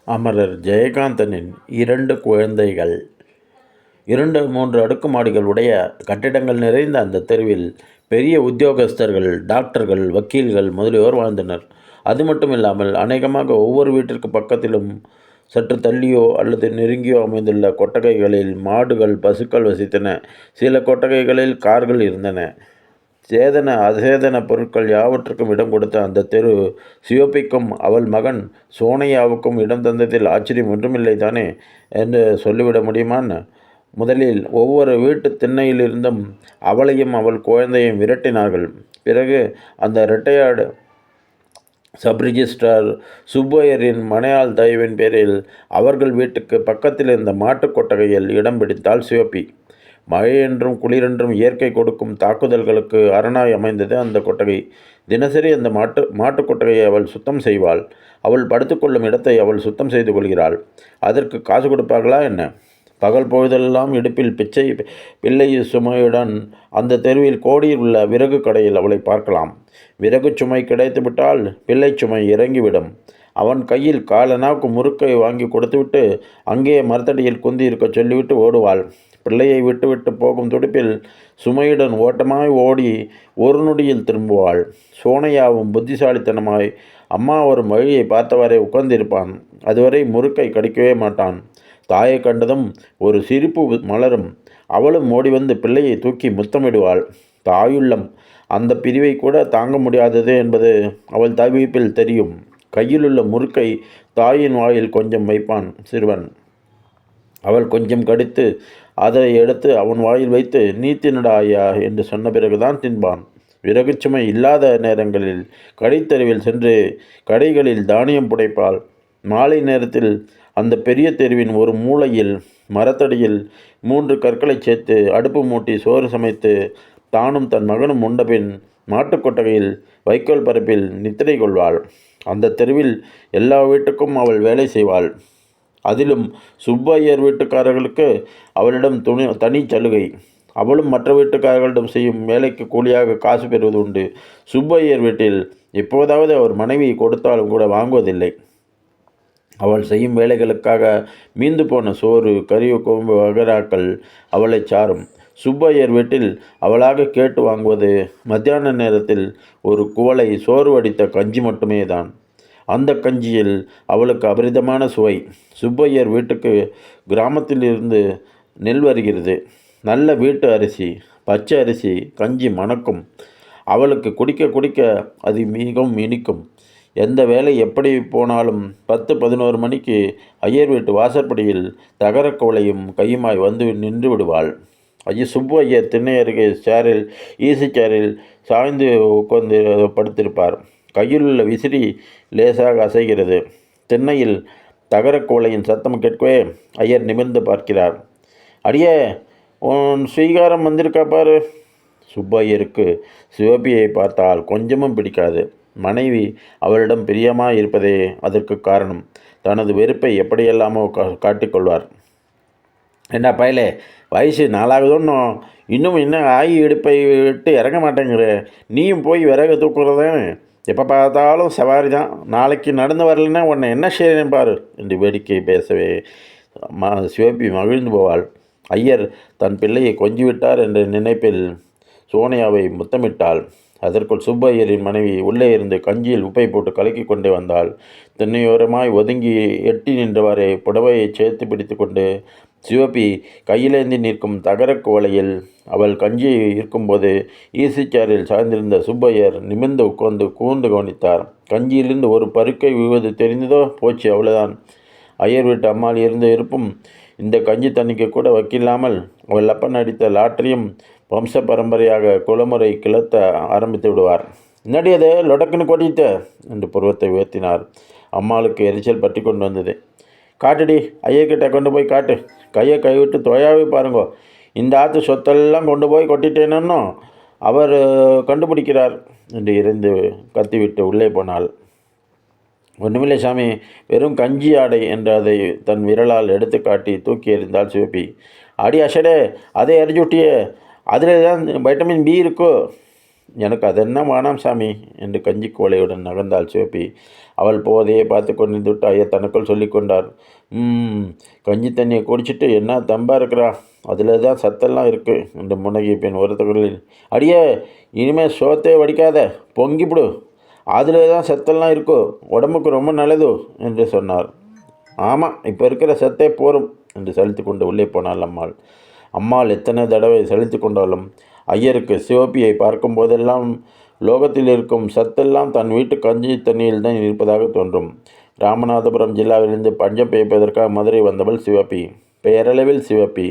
அமரர் ஜெயகாந்தனின் 2 குழந்தைகள். 2, 3 அடுக்குமாடிகள் உடைய கட்டிடங்கள் நிறைந்த அந்த தெருவில் பெரிய உத்தியோகஸ்தர்கள், டாக்டர்கள், வக்கீல்கள் முதலியோர் வாழ்ந்தனர். அது மட்டுமில்லாமல் அநேகமாக ஒவ்வொரு வீட்டிற்கு பக்கத்திலும் சற்று தள்ளியோ அல்லது நெருங்கியோ அமைந்துள்ள கொட்டகைகளில் மாடுகள், பசுக்கள் வசித்தன. சில கொட்டகைகளில் கார்கள் இருந்தன. சேதன அசேதன பொருட்கள் யாவற்றுக்கும் இடம் கொடுத்த அந்த தெரு சிவப்பிக்கும் அவள் மகன் சோனையாவுக்கும் இடம் தந்ததில் ஆச்சரியம் ஒன்றுமில்லை தானே என்று சொல்லிவிட முடியுமான்? முதலில் ஒவ்வொரு வீட்டு திண்ணையிலிருந்தும் அவளையும் அவள் குழந்தையும் விரட்டினார்கள். பிறகு அந்த ரிட்டையர்டு சப் ரிஜிஸ்ட்ரார் சுப்பையரின் மனையாள் தயவின் பேரில் அவர்கள் வீட்டுக்கு பக்கத்தில் இருந்த மாட்டுக் கொட்டகையில் இடம் பிடித்தாள் சிவப்பி. மழையென்றும் குளிரென்றும் இயற்கை கொடுக்கும் தாக்குதல்களுக்கு அரணாய் அமைந்தது அந்த கொட்டகை. தினசரி அந்த மாட்டுக் கொட்டகையை அவள் சுத்தம் செய்வாள். அவள் படுத்துக்கொள்ளும் இடத்தை அவள் சுத்தம் செய்து கொள்கிறாள். அதற்கு காசு கொடுப்பார்களா என்ன? பகல் பொழுதெல்லாம் இடுப்பில் பிள்ளை சுமையுடன் அந்த தெருவில் கோடியில் உள்ள விறகு கடையில் அவளை பார்க்கலாம். விறகு சுமை கிடைத்துவிட்டால் பிள்ளை சுமை இறங்கிவிடும். அவன் கையில் காலனாவுக்கு முறுக்கை வாங்கி கொடுத்துவிட்டு அங்கே மரத்தடியில் குந்தி இருக்க சொல்லிவிட்டு ஓடுவாள். பிள்ளையை விட்டுவிட்டு போகும் துடிப்பில் சுமையுடன் ஓட்டமாய் ஓடி ஒரு நொடியில் திரும்புவாள். சோனையாவும் புத்திசாலித்தனமாய் அம்மா வரும் வழியை பார்த்தவாறே உட்கார்ந்திருப்பான். அதுவரை முறுக்கை கடிக்கவே மாட்டான். தாயை கண்டதும் ஒரு சிரிப்பு மலரும். அவளும் ஓடி வந்து பிள்ளையை தூக்கி முத்தமிடுவாள். தாயுள்ளம் அந்த பிரிவை கூட தாங்க முடியாதது என்பது அவள் தவிப்பில் தெரியும். கையிலுள்ள முறுக்கை தாயின் வாயில் கொஞ்சம் வைப்பான் சிறுவன். அவள் கொஞ்சம் கடித்து அதை எடுத்து அவன் வாயில் வைத்து நீ தின்னடா ஐயா என்று சொன்ன பிறகுதான் தின்பான். விறகுச்சுமை இல்லாத நேரங்களில் கடைத்தெருவில் சென்று கடைகளில் தானியம் புடைப்பாள். மாலை நேரத்தில் அந்த பெரிய தெருவின் ஒரு மூலையில் மரத்தடியில் 3 கற்களை சேர்த்து அடுப்பு மூட்டி சோறு சமைத்து தானும் தன் மகனும் உண்டபின் மாட்டுக்கொட்டகையில் வைக்கோல் பரப்பில் நித்திரை கொள்வாள். அந்த தெருவில் எல்லா வீட்டுக்கும் அவள் வேலை செய்வாள். அதிலும் சுப்பையர் வீட்டுக்காரர்களுக்கு அவளிடம் தனி சலுகை. அவளும் மற்ற வீட்டுக்காரர்களிடம் செய்யும் வேலைக்கு கூலியாக காசு பெறுவது உண்டு. சுப்பையர் வீட்டில் எப்போதாவது அவர் மனைவி கொடுத்தாலும் கூட வாங்குவதில்லை. அவள் செய்யும் வேலைகளுக்காக மீந்து போன சோறு, கறி, கோம்பு வகைராக்கள் அவளை சாரும். சுப்பையர் வீட்டில் அவளாக கேட்டு வாங்குவது மத்தியான நேரத்தில் ஒரு குவளை சோறு வடித்த கஞ்சி மட்டுமே தான். அந்த கஞ்சியில் அவளுக்கு அபரிதமான சுவை. சுப்பையர் வீட்டுக்கு கிராமத்திலிருந்து நெல் வருகிறது. நல்ல வீட்டு அரிசி, பச்சை அரிசி. கஞ்சி மணக்கும். அவளுக்கு குடிக்க குடிக்க அது மிகவும் இனிக்கும். எந்த வேலை எப்படி போனாலும் 10-11 மணிக்கு ஐயர் வீட்டு வாசற்படியில் தகரக்கோளையும் கையுமாய் வந்து நின்று விடுவாள். சுப்பு ஐயர் திண்ணை அருகே ஈசி சேரில் சாய்ந்து உட்கார்ந்து படுத்திருப்பார். கையிலுள்ள விசிறி லேசாக அசைகிறது. திண்ணையில் தகரக்கோளையின் சத்தம் கேட்கவே ஐயர் நிமிர்ந்து பார்க்கிறார். அடியே, உன் ஸ்வீகாரம் வந்திருக்கா பாரு. சுப்பையருக்கு சிவப்பியை பார்த்தால் கொஞ்சமும் பிடிக்காது. மனைவி அவளிடம் பிரியமாக இருப்பதே அதற்கு காரணம். தனது வெறுப்பை எப்படியெல்லாமோ காட்டிக்கொள்வார். என்ன பயலே, வயசு 4ஆகுதுன்னு இன்னும் ஆகி இடுப்பை விட்டு இறங்க மாட்டேங்கிற. நீயும் போய் விறகு தூக்குறதானே. எப்போ பார்த்தாலும் சவாரி தான். நாளைக்கு நடந்து வரலைன்னா உன்னை என்ன செய்கிறேன் பாரு என்று வேடிக்கை பேசவே சிவப்பி மகிழ்ந்து போவாள். ஐயர் தன் பிள்ளையை கொஞ்சிவிட்டார் என்ற நினைப்பில் சோனையாவை முத்தமிட்டாள். அதற்குள் சுப்பையரின் மனைவி உள்ளே இருந்து கஞ்சியில் உப்பை போட்டு கலக்கி கொண்டே வந்தாள். தென்னையோரமாய் ஒதுங்கி எட்டி நின்றவாறே புடவையை சேர்த்து பிடித்து கொண்டு சிவப்பி கையிலேந்தி நிற்கும் தகரக்குவளையில் அவள் கஞ்சி இருக்கும்போது ஈசிச்சாரில் சாய்ந்திருந்த சுப்பையர் நிமிர்ந்து உட்கார்ந்து கூர்ந்து கவனித்தார். கஞ்சியிலிருந்து ஒரு பருக்கை விழுவது தெரிந்ததோ போச்சு, அவ்வளவுதான். ஐயர் வீட்டு அம்மாள் இருந்து இருப்பும் இந்த கஞ்சி தண்ணிக்கு கூட வைக்கில்லாமல் அவள் அப்பன் அடித்த லாட்டரியும் வம்ச பரம்பரையாக குளமுறை கிளத்த ஆரம்பித்து விடுவார். முன்னாடி அதை லொடக்குன்னு கொட்டிட்ட என்று புருவத்தை உயர்த்தினார். அம்மாளுக்கு எரிச்சல் பற்றி கொண்டு வந்தது. காட்டுடி, ஐயர்கிட்ட கொண்டு போய் காட்டு. கையை கைவிட்டு தொயாவே பாருங்கோ. இந்த ஆற்று சொத்தெல்லாம் கொண்டு போய் கொட்டிட்டேனோ அவர் கண்டுபிடிக்கிறார் என்று இருந்து கத்திவிட்டு உள்ளே போனாள். ஒன்றுமில்லை சாமி, வெறும் கஞ்சி ஆடை என்று அதை தன் விரலால் எடுத்து காட்டி தூக்கி எறிந்தாள் சிவப்பி. அடி அசடே, அதை எரிஞ்சுட்டியே, அதில் தான் வைட்டமின் பி இருக்கோ. எனக்கு அதென்ன வேணாம் சாமி என்று கஞ்சி கோலையுடன் நகர்ந்தாள் சிவப்பி. அவள் போவதையே பார்த்து கொண்டு விட்டு ஐயர் தனக்குள் சொல்லி கொண்டார். கஞ்சி தண்ணியை குடிச்சிட்டு என்ன தம்பா இருக்கிறா, அதில் தான் சத்தெல்லாம் இருக்குது என்று முனகிய பெண் ஒருத்தர்களில், அடியே இனிமேல் சோத்தே வடிக்காத, பொங்கிவிடு, அதில் தான் சத்தெல்லாம் இருக்கோ, உடம்புக்கு ரொம்ப நல்லது என்று சொன்னார். ஆமாம், இப்போ இருக்கிற சத்தே போரும் என்று சலித்து கொண்டு உள்ளே போனாள் அம்மாள். அம்மாள் எத்தனை தடவை சலித்து கொண்டாலும் ஐயருக்கு சிவப்பியை பார்க்கும் போதெல்லாம் லோகத்தில் இருக்கும் சத்தெல்லாம் தன் வீட்டு கஞ்சி தண்ணியில் தான் இருப்பதாக தோன்றும். ராமநாதபுரம் ஜில்லாவிலிருந்து பஞ்சம் பெய்ப்பதற்காக மதுரை வந்தவள் சிவப்பி. பெயரளவில் சிவப்பி,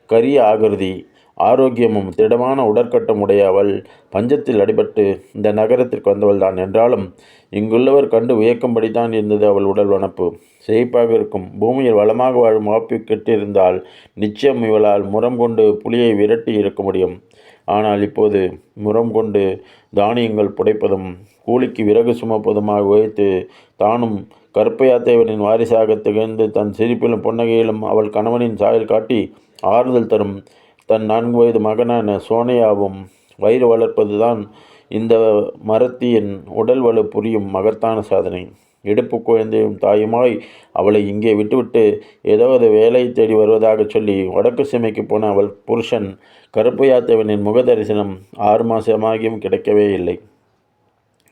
கரிய ஆகிருதி, ஆரோக்கியமும் திடமான உடற்கட்டும் உடைய அவள் பஞ்சத்தில் அடிபட்டு இந்த நகரத்திற்கு வந்தவள் தான். என்றாலும் இங்குள்ளவர் கண்டு வியக்கும்படித்தான் இருந்தது அவள் உடல் வனப்பு. செழிப்பாக இருக்கும் பூமியில் வளமாக வாழும் வாப்பி கெட்டிருந்தால் நிச்சயம் இவளால் முரம் கொண்டு புலியை விரட்டி இருக்க முடியும். ஆனால் இப்போது முரம் கொண்டு தானியங்கள் புடைப்பதும் கூலிக்கு விறகு சுமப்பதுமாக உழைத்து தானும் கருப்பையாத்தேவனின் வாரிசாக திகழ்ந்து தன் சிரிப்பிலும் புன்னகையிலும் அவள் கணவனின் சாயல் காட்டி ஆறுதல் தரும் தன் 4 வயது மகனான சோனையாவும் வயிறு வளர்ப்பது தான் இந்த மரத்தியின் உடல் வலு புரியும் மகத்தான சாதனை. இடுப்பு குழந்தையும் தாயுமாய் அவளை இங்கே விட்டுவிட்டு ஏதாவது வேலை தேடி வருவதாக சொல்லி வடக்கு சீமைக்கு போன அவள் புருஷன் கருப்பையாத்தவனின் முக தரிசனம் 6 மாதமாகியும் கிடைக்கவே இல்லை.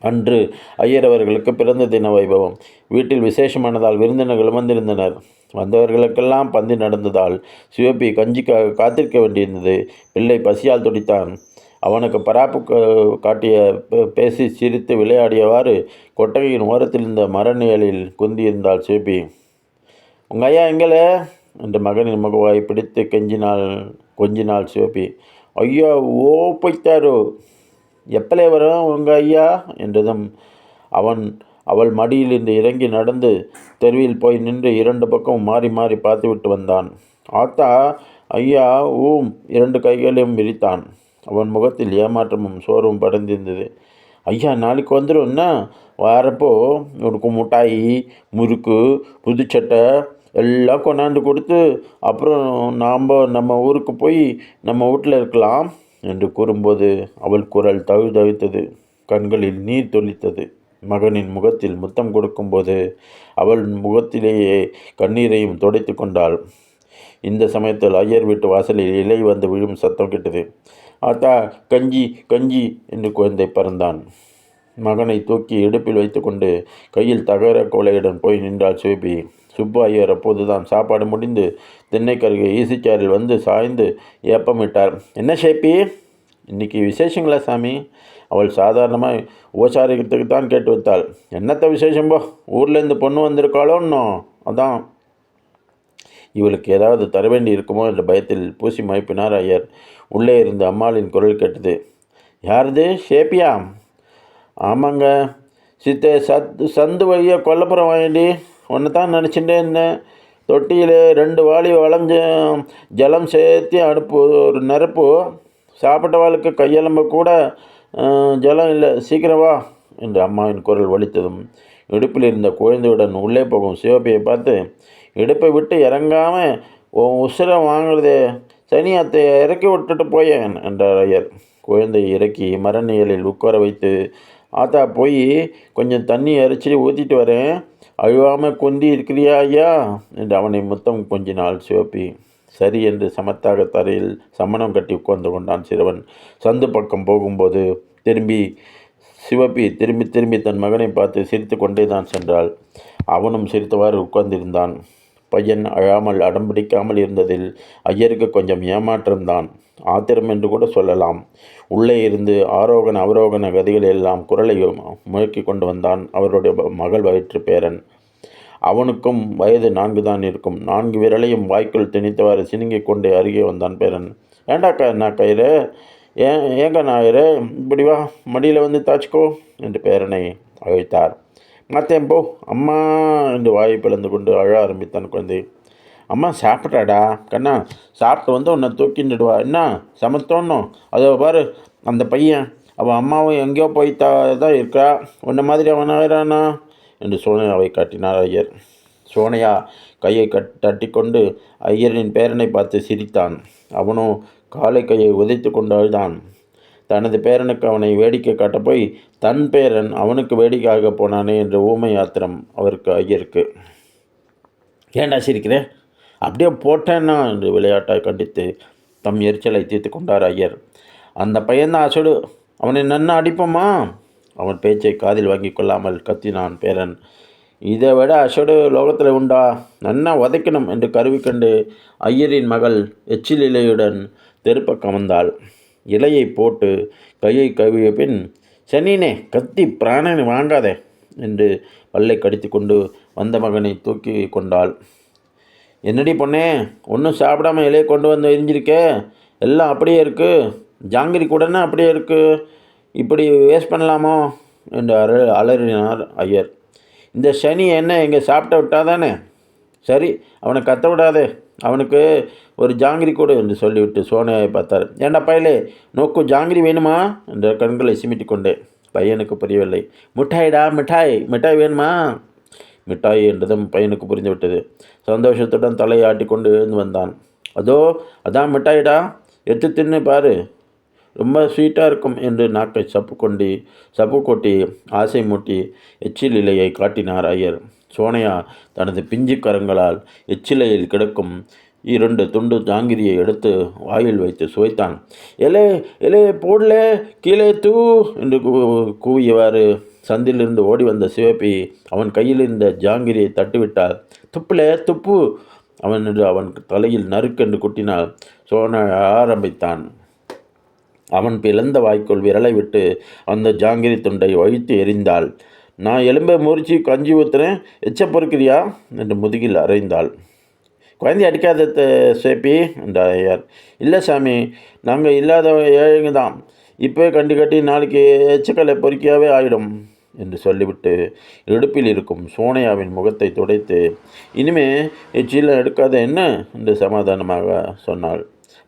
அன்று ஐயர் அவர்களுக்கு பிறந்த தின வைபவம். வீட்டில் விசேஷமானதால் விருந்தினர்கள் வந்திருந்தனர். வந்தவர்களுக்கெல்லாம் பந்தி நடந்ததால் சிவப்பி கஞ்சிக்காக காத்திருக்க வேண்டியிருந்தது. பிள்ளை பசியால் துடித்தான். அவனுக்கு பராப்பு காட்டிய பேசி சிரித்து விளையாடியவாறு கொட்டகையின் ஓரத்தில் இருந்த மரநிழலில் குந்தியிருந்தாள் சிவப்பி. உங்கள் ஐயா எங்களே என்று மகனின் முகவாய் பிடித்து கொஞ்சினாள் சிவப்பி. ஐயா ஓ போய்த்தாரோ, எப்பலே வரும் உங்கள் ஐயா என்றதும் அவள் மடியிலிருந்து இறங்கி நடந்து தெருவில் போய் நின்று 2 பக்கம் மாறி மாறி பார்த்துவிட்டு வந்தான். ஆத்தா ஐயா 2 கைகளையும் விரித்தான். அவன் முகத்தில் ஏமாற்றமும் சோர்வும் படர்ந்திருந்தது. ஐயா நாளைக்கு வந்துடும், என்ன வரப்போ உனக்கு மிட்டாய், முறுக்கு, புதுச்சட்டை எல்லாம் கொண்டாந்து கொடுத்து அப்புறம் நம்ம ஊருக்கு போய் நம்ம வீட்டில் இருக்கலாம் என்று கூறும்போது அவள் குரல் தவித்தது. கண்களில் நீர் தொளித்தது. மகனின் முகத்தில் முத்தம் கொடுக்கும்போது அவள் முகத்திலேயே கண்ணீரையும் துடைத்து கொண்டாள். இந்த சமயத்தில் ஐயர் வீட்டு வாசலில் இலை வந்து விழும் சத்தம் கேட்டது. ஆத்தா கஞ்சி கஞ்சி என்று குழந்தை பறந்தான். மகனை தூக்கி இடுப்பில் வைத்துக்கொண்டு கையில் தகர கோலையுடன் போய் நின்றாள் சிவப்பி. சுப்பு ஐயர் அப்போதுதான் சாப்பாடு முடிந்து திண்ணைக்கருகே ஈசிச்சாரில் வந்து சாய்ந்து ஏப்பமிட்டார். என்ன ஷேப்பி, இன்னைக்கு விசேஷங்களா சாமி? அவள் சாதாரணமாக உபசாரிக்கிறதுக்கு தான் கேட்டு வைத்தாள். என்னத்த விசேஷம்போ, ஊர்லேருந்து பொண்ணு வந்திருக்காளோ இன்னும், அதான். இவளுக்கு ஏதாவது தர வேண்டி இருக்குமோ என்ற பயத்தில் பூசி மயப்பினார் ஐயர். உள்ளே இருந்த அம்மாளின் குரல் கேட்டது. யாருது, ஷேப்பியா? ஆமாங்க சித்தே, சந்து வழியாக கொல்லப்புறம் வாங்கி ஒன்று தான் நினச்சிட்டே இருந்தேன். தொட்டியில் 2 வாளி ஜலம் சேர்த்து அடுப்பு ஒரு நெருப்பு. சாப்பிட்டவாளுக்கு கையெலும்பு கூட ஜலம் இல்லை, சீக்கிரம் வா என்று அம்மாவின் குரல் வலித்ததும் இடுப்பில் இருந்த குழந்தையுடன் உள்ளே போகும் சிவப்பியை பார்த்து, இடுப்பை விட்டு இறங்காமல் உசுரை வாங்குறதே, சனியாத்தை இறக்கி விட்டுட்டு போயேன் என்றார் ஐயர். குழந்தையை இறக்கி மரநிழலில் உட்கார வைத்து, ஆத்தா போய் கொஞ்சம் தண்ணி அரைச்சி ஊற்றிட்டு வரேன், அழுவாமல் கொந்தி இருக்கிறியா ஐயா என்று அவனை முத்தம் கொஞ்சினாள் சிவப்பி. சரி என்று சமத்தாக தரையில் சம்மணம் கட்டி உட்கார்ந்து கொண்டான் சிறுவன். சந்து பக்கம் போகும்போது சிவப்பி திரும்பி திரும்பி தன் மகனை பார்த்து சிரித்து கொண்டே தான் சென்றாள். அவனும் சிரித்தவாறு உட்கார்ந்திருந்தான். பையன் அழாமல் அடம்பிடிக்காமல் இருந்ததில் ஐயருக்கு கொஞ்சம் ஏமாற்றம்தான், ஆத்திரம் என்று கூட சொல்லலாம். உள்ளே இருந்து ஆரோகண அவரோகண கதிகள் எல்லாம் குரலை முழக்கி கொண்டு வந்தான் அவருடைய மகள் வயிற்று பேரன். அவனுக்கும் வயது 4 தான் இருக்கும். 4 விரலையும் வாய்க்குள் திணித்தவாறு சினுங்கிக் கொண்டே அருகே வந்தான் பேரன். ஏண்டாக்கா என்ன கயிறு, ஏங்க நாயரு, இப்படி வா, மடியில் வந்து தாச்சிக்கோ என்று பேரனை அழைத்தார். மாத்தேன் போ அம்மா என்று வாயை பிளந்து கொண்டு அழ ஆரம்பித்தான் குழந்தை. அம்மா சாப்பிட்டாடா கண்ணா, சாப்பிட்டு வந்து உன்னை தூக்கிண்டுடுவா, என்ன சமத்தோன்னும். அதை பாரு அந்த பையன், அவன் அம்மாவும் எங்கேயோ போய் தான் இருக்கா, உன்ன மாதிரி அவன் ஆயிரானா என்று சோனையாவை காட்டினார் ஐயர். சோனையா கையை தட்டி கொண்டு ஐயரின் பேரனை பார்த்து சிரித்தான். அவனோ காலை கையை உதைத்து கொண்டு அழுதான். தனது பேரனுக்கு அவனை வேடிக்கை காட்டப் போய் தன் பேரன் அவனுக்கு வேடிக்கையாக போனானே என்ற ஊமை ஆத்திரம் அவருக்கு ஐயருக்கு. ஏண்டா சிரிக்கிறேன், அப்படியே போட்டேன்னா என்று விளையாட்டாய் கண்டித்து தம் எரிச்சலை தீர்த்து கொண்டார் ஐயர். அந்த பையன்தான் அசடு, அவனை நன்னா அடிப்போமா? அவன் பேச்சை காதில் வாங்கி கொள்ளாமல் கத்தினான் பேரன். இதை விட அசடு லோகத்தில் உண்டா, நன்னா உதைக்கணும் என்று கருவி கண்டு ஐயரின் மகள் எச்சில் இலையுடன் தெருப்பக்கம் வந்தாள். இலையை போட்டு கையை கழுவிய பின், சனினே கத்தி பிராணனை வாங்காதே என்று பல்லை கடித்து கொண்டு வந்த மகனை தூக்கி கொண்டாள். என்னடி பொண்ணே, ஒன்றும் சாப்பிடாம இலையை கொண்டு வந்து எரிஞ்சிருக்கே, எல்லாம் அப்படியே இருக்குது, ஜாங்கிரி கூடன்னா அப்படியே இருக்குது, இப்படி வேஸ்ட் பண்ணலாமோ என்று அலறினார் ஐயர். இந்த சனி என்ன எங்கே சாப்பிட்ட விட்டாதானே, சரி அவனை கத்த விடாதே, அவனுக்கு ஒரு ஜாங்கிரி கொடு என்று சொல்லிவிட்டு சோனையாவை பார்த்தார். ஏண்டா பயலே, நோக்கு ஜாங்கிரி வேணுமா என்ற கண்களை சிமிட்டி கொண்டே. பையனுக்கு புரியவில்லை. மிட்டாய்டா மிட்டாய், மிட்டாய் வேணுமா? மிட்டாய் என்றதும் பையனுக்கு புரிந்துவிட்டது. சந்தோஷத்துடன் தலையை ஆட்டி கொண்டு எழுந்து வந்தான். அதோ அதான் மிட்டாய்டா, எடுத்து தின்னு பாரு, ரொம்ப ஸ்வீட்டாக இருக்கும் என்று நாக்கை சப்பு கொட்டி ஆசை மூட்டி எச்சில் இலையை காட்டினார் ஐயர். சோனையா தனது பிஞ்சு கரங்களால் எச்சிலையில் கிடக்கும் 2 துண்டு ஜாங்கிரியை எடுத்து வாயில் வைத்து சுவைத்தான். எலே எலே போடலே, கீழே தூ என்று கூவியவாறு சந்திலிருந்து ஓடி வந்த சிவப்பி அவன் கையில் இருந்த ஜாங்கிரியை தட்டிவிட்டாள். துப்புலே துப்பு அவன் என்று அவன் தலையில் நறுக்கென்று குட்டினாள். சோனா ஆரம்பித்தான். அவன் பிளந்த வாய்க்குள் விரலை விட்டு அந்த ஜாங்கிரி துண்டை வழித்து எறிந்தாள். நான் எலும்பை முறிச்சு கஞ்சி ஊற்றுறேன், எச்ச பொறுக்கிறியா என்று முதுகில் அறைந்தாள். குழந்தை அடிக்காத சேப்பி என்றார் ஐயர். இல்லை சாமி, நாங்கள் இல்லாத ஏழைங்க தான், இப்போ கண்டி கட்டி நாளைக்கு எச்சக்கலை பொறுக்கியாவே ஆயிடும் என்று சொல்லிவிட்டு இடுப்பில் இருக்கும் சோனையாவின் முகத்தை துடைத்து, இனிமே எச்சில எடுக்காத என்ன என்று சமாதானமாக சொன்னாள்.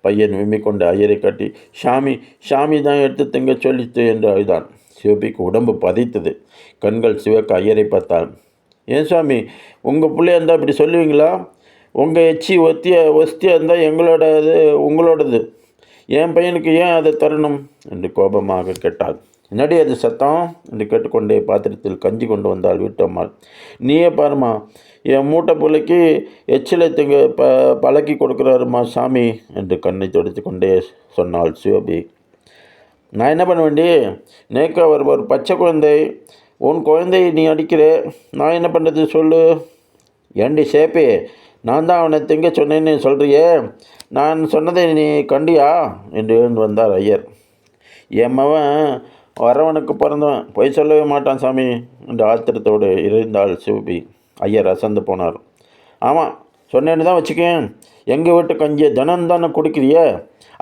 பையன் விம்மிக்கொண்டு ஐயரை காட்டி, ஷாமி தான் எடுத்து திங்க சொல்லித்து என்று அழுதான். சிவப்பிக்கு உடம்பு பதைத்தது. கண்கள் சிவக்க ஐயரை பார்த்தாள். ஏன் சாமி, உங்கள் பிள்ளையா இருந்தால் இப்படி சொல்லுவீங்களா? உங்கள் எச்சி ஒஸ்தியாக இருந்தால் உங்களோடது, என் பையனுக்கு ஏன் அதை தரணும் என்று கோபமாக கேட்டாள். என்னடி அது சத்தம் என்று கேட்டுக்கொண்டே பாத்திரத்தில் கஞ்சி கொண்டு வந்தாள் வீட்டம்மாள். நீயே பாருமா, என் மூட்டை பிள்ளைக்கு எச்சிலை திங்க பழக்கி கொடுக்குறாருமா சாமி என்று கண்ணை துடைத்து கொண்டே சொன்னாள் சிவபி. நான் என்ன பண்ண வேண்டி, நேக்கு அவர் ஒரு பச்சை குழந்தை, உன் குழந்தையை நீ அடிக்கிறே, நான் என்ன பண்ணுறது சொல்லு? ஏண்டி சேப்பே, நான் தான் அவனை திங்க சொன்னேன்னு சொல்கிறியே, நான் சொன்னதை நீ கண்டியா என்று எழுந்து வந்தார் ஐயர். என் மவன் வரவனுக்கு பிறந்தவன், பொய் சொல்லவே மாட்டான் சாமி என்று ஆத்திரத்தோடு இருந்தாள் சிவபி. ஐயர் அசந்து போனார். ஆமாம், சொன்னேன்னு தான் வச்சுக்கேன், எங்கள் வீட்டு கஞ்சியை தினந்தானே குடிக்கிறிய,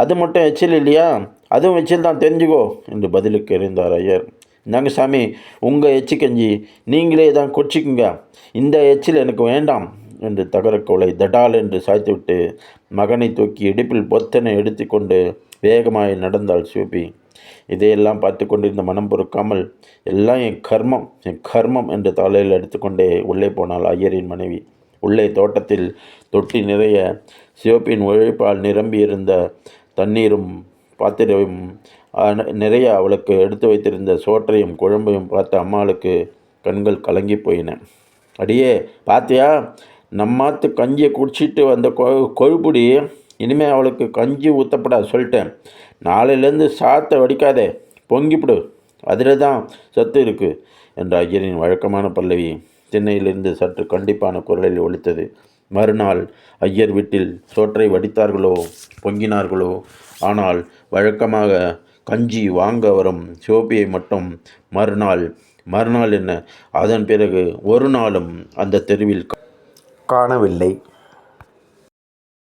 அது மட்டும் எச்சில் இல்லையா? அதுவும் எச்சில் தான், தெரிஞ்சுக்கோ என்று பதிலுக்கு எறிந்தார் ஐயர். இந்தாங்க சாமி, உங்கள் எச்சி கஞ்சி நீங்களே தான் குடிச்சிக்குங்க, இந்த எச்சில் எனக்கு வேண்டாம் என்று தகரக்கோளை தடால் என்று சாய்த்துவிட்டு மகனை தூக்கி இடுப்பில் பொத்தனை எடுத்து கொண்டு வேகமாய் நடந்தாள் சிவபி. இதையெல்லாம் பார்த்து கொண்டிருந்த மனம் பொறுக்காமல், எல்லாம் என் கர்மம் என்று தலையில் எடுத்துக்கொண்டே உள்ளே போனாள் ஐயரின் மனைவி. உள்ளே தோட்டத்தில் தொட்டி நிறைய சிவப்பின் உழைப்பால் நிரம்பியிருந்த தண்ணீரும் பாத்திரமும் நிறைய அவளுக்கு எடுத்து வைத்திருந்த சோற்றையும் குழம்பையும் பார்த்த அம்மாளுக்கு கண்கள் கலங்கி போயின. அடியே பாத்தியா, நம்மாத்து கஞ்சியை குடிச்சிட்டு வந்த கொழுப்புடி, இனிமேல் அவளுக்கு கஞ்சி ஊற்றப்படா சொல்லிட்டேன், நாளையிலேருந்து சாத்தை வடிக்காதே, பொங்கிப்பிடு, அதில் தான் சத்து இருக்குது என்ற ஐயரின் வழக்கமான பல்லவி திண்ணையிலிருந்து சற்று கண்டிப்பான குரலில் ஒலித்தது. மறுநாள் ஐயர் வீட்டில் சோற்றை வடித்தார்களோ பொங்கினார்களோ, ஆனால் வழக்கமாக கஞ்சி வாங்க வரும் சிவப்பியை மட்டும் மறுநாள் என்ன, அதன் பிறகு ஒரு நாளும் அந்த தெருவில் காணவில்லை.